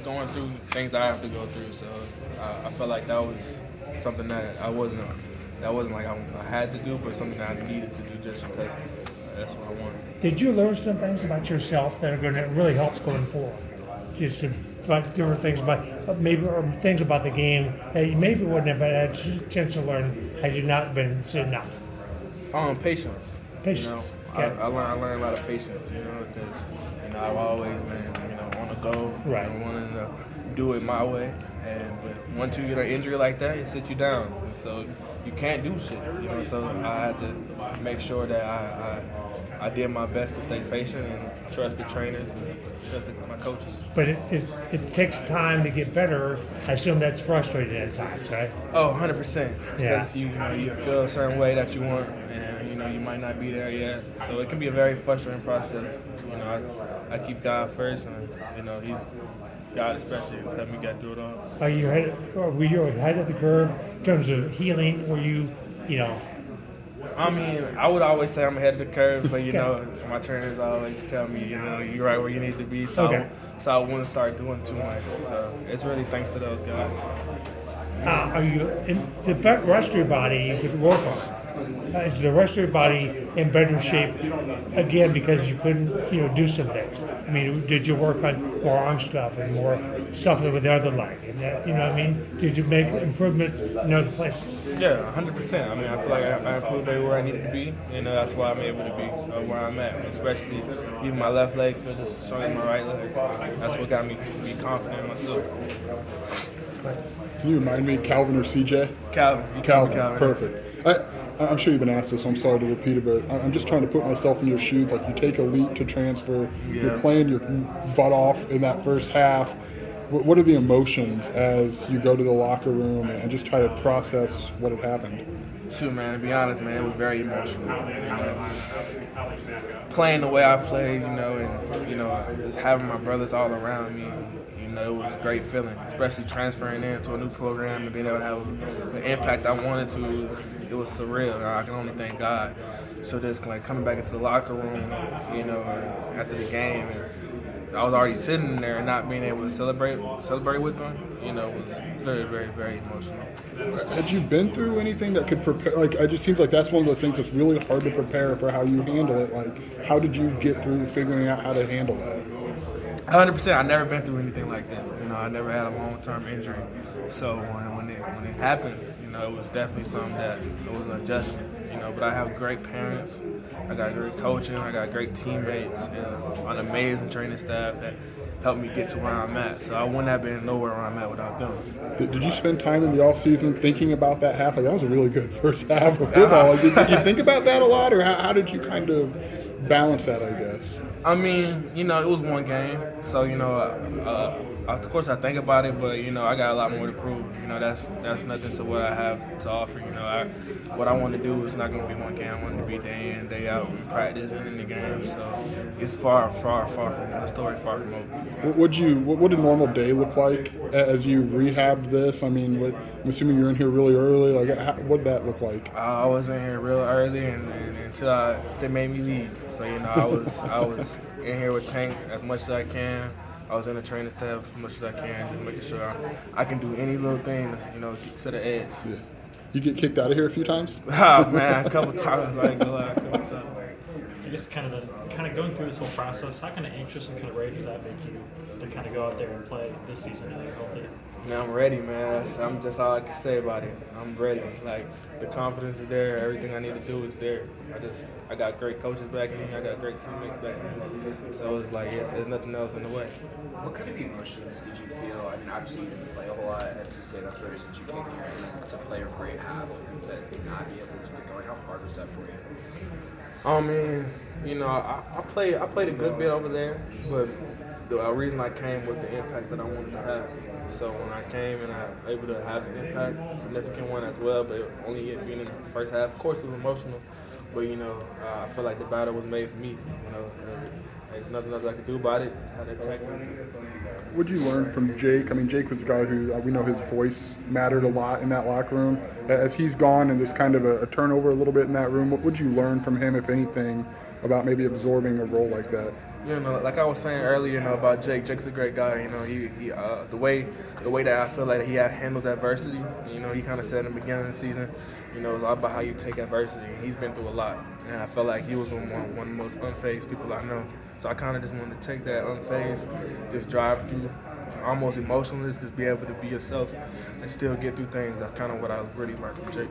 going through things I have to go through. So I felt like that was something that wasn't like I had to do, but something that I needed to do just because that's what I wanted. Did you learn some things about yourself that are going to really help going forward? Just about different things about maybe or things about the game that you maybe wouldn't have had a chance to learn had you not been sitting out. Patience. You know, Patience. Okay. I learned a lot of patience. You know, because I've always been on the go. Right. Wanting to do it my way. But once you get an injury like that, it sits you down. And so you can't do shit. So I had to make sure that I did my best to stay patient and trust the trainers and trust my coaches. But it takes time to get better. I assume that's frustrating at times, right? Oh, 100%. Yeah. Because you feel a certain way that you want, and you might not be there yet. So it can be a very frustrating process. I keep God first, and He's God especially helped me get through it all. Were you ahead of the curve in terms of healing? Were you know, I mean, I would always say I'm ahead of the curve, but Okay. my trainers always tell me, you're right where you need to be. So Okay. I wouldn't start doing too much. So it's really thanks to those guys. Are you in the rest of your body you could work on? Is the rest of your body in better shape again because you couldn't do some things? I mean, did you work on more arm stuff and more stuff with the other leg? And that, what I mean? Did you make improvements in other places? Yeah, 100%. I mean, I feel like I improved everywhere I needed to be. That's why I'm able to be where I'm at. Especially even my left leg feels as strong as my right leg. That's what got me to be confident in myself. Can you remind me, Calvin or CJ? Calvin. You call me Calvin, perfect. I'm sure you've been asked this, so I'm sorry to repeat it, but I'm just trying to put myself in your shoes. Like, you take a leap to transfer, you're playing your butt off in that first half. What are the emotions as you go to the locker room and just try to process what had happened? Shoot, man, to be honest, man, it was very emotional. Playing the way I played, and just having my brothers all around me, it was a great feeling, especially transferring into a new program and being able to have the impact I wanted to. It was surreal. I can only thank God. So just like coming back into the locker room, and after the game, and I was already sitting there and not being able to celebrate with them, was very, very, very emotional. Had you been through anything that could prepare? Like, it just seems like that's one of those things that's really hard to prepare for how you handle it. Like, how did you get through figuring out how to handle that? 100%. I've never been through anything like that. I never had a long-term injury. So when it happened, it was definitely something that it was an adjustment. But I have great parents. I got great coaching. I got great teammates and an amazing training staff that helped me get to where I'm at. So I wouldn't have been nowhere where I'm at without them. Did you spend time in the offseason thinking about that half? Like, that was a really good first half of football. Did you think about that a lot, or how did you kind of balance that, I guess? I mean, it was one game, so of course I think about it, but I got a lot more to prove. That's nothing to what I have to offer. What I want to do is not going to be one game. I want to be day in, day out in practice and in the game. So it's far, far, far from the story, far from over. What did a normal day look like as you rehabbed this? I mean, I'm assuming you're in here really early. Like, what did that look like? I was in here real early, and until they made me leave. So I was in here with Tank as much as I can. I was in the training staff as much as I can, just making sure I can do any little thing, to the edge. Yeah. You get kicked out of here a few times? Oh man, a couple times. I ain't gonna lie, a couple times. I guess kind of going through this whole process, how kind of anxious and kind of ready does that make you to kind of go out there and play this season now you're healthy? Man, I'm ready, man. I'm just all I can say about it. I'm ready. Like, the confidence is there. Everything I need to do is there. I got great coaches backing me. I got great teammates backing me. So it's like, there's nothing else in the way. What kind of emotions did you feel? I mean, obviously you didn't play a whole lot, and to say that's the reason you came here, and to play a great half and to not be able to keep it going, how hard was that for you? I mean, I played a good bit over there, but the reason I came was the impact that I wanted to have. So when I came and I was able to have an impact, a significant one as well, but only it being in the first half, of course it was emotional, but I feel like the battle was made for me. There's nothing else I could do about it. Just how to attack it. What did you learn from Jake? I mean, Jake was a guy who we know his voice mattered a lot in that locker room. As he's gone and there's kind of a turnover a little bit in that room, what would you learn from him, if anything, about maybe absorbing a role like that? You know, like I was saying earlier, you know, about Jake. Jake's a great guy. You know, he the way that I feel like he handles adversity. You know, he kind of said in the beginning of the season, you know, it's all about how you take adversity. And he's been through a lot, and I felt like he was one of the most unfazed people I know. So I kind of just wanted to take that unfazed, just drive through, almost emotionless, just be able to be yourself and still get through things. That's kind of what I really learned from Jake.